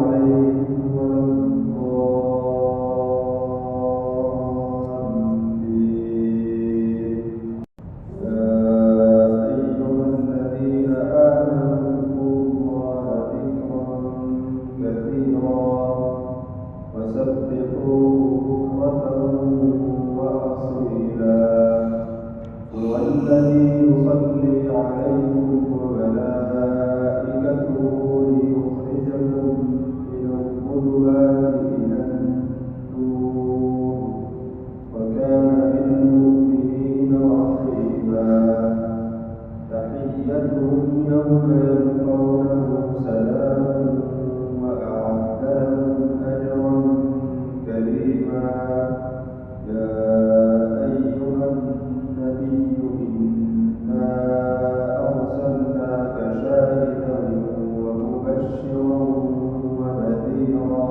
عليهم ولا الضالين. يا أيها الذين آمنوا اذكروا الله ذكرا كثيرا وسبحوه بكرة وأصيلا. هو الذي يصلي عليكم وملائكته ليخرجكم من الظلمات إلى النور وكان بالمؤمنين رحيما. تحيتهم يوم يلقونه سلام وأعد لهم أجرا كريما. يا أيها النبي إنا أرسلناك شاهدا ومبشرا ونذيرا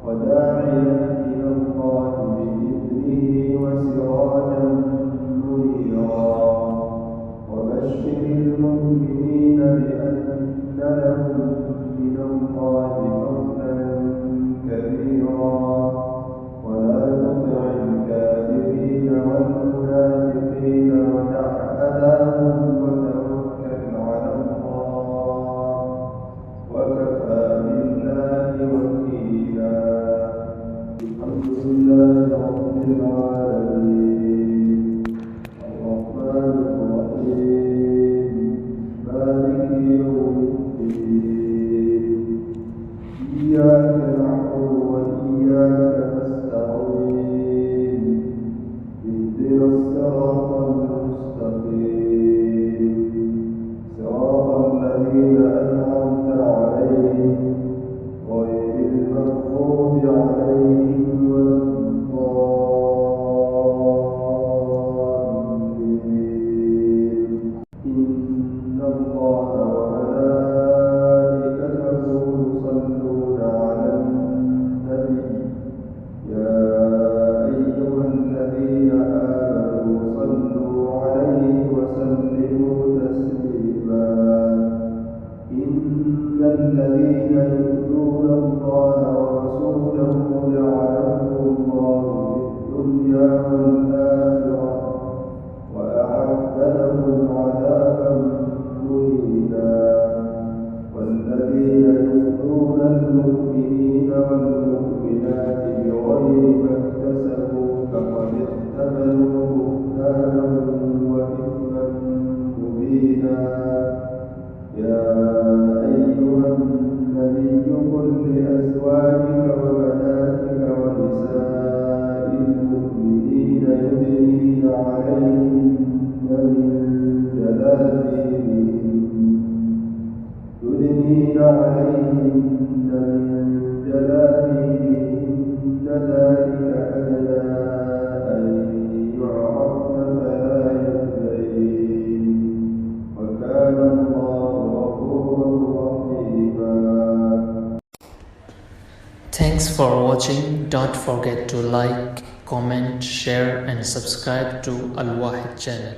وداعيا إلى الله بإذنه وسراجا منيرا. وبشر المؤمنين بأن لهم من الله فضلا كبيرا. ولا تطع الكافرين والمنافقين ودع أذاهم وتوكل على الله وكفى بالله وكيلا. الحمد لله رب العالمين الرحمن الرحيم مالك يوم الدين. إياك نعبد وإياك نستعين. اهدنا الصراط المستقيم صراط الذين أنعمت عليهم غير المغضوب عليهم ولا الضالين. إن الله وملائكته يصلون على النبي. يا أيها الذين آمنوا صلوا عليه وسلموا تسليما. إن الذين يؤذون الله ورسوله لعنهم الله في الدنيا والآخرة وأعد لهم عذابا مهينا. والذين يؤذون المؤمنين والمؤمنات بغير ما اكتسبوا فقد احتملوا بهتانا وإثما مبينا. يا أيها النبي قل لأزواجك وبناتك ونساء المؤمنين يدنين عليهن من جلابيبهن ذلك أدنى أن يعرفن فلا يؤذين وكان الله غفورا رحيما. Thanks for watching. Don't forget to like, comment, share and subscribe to Al Wahid channel.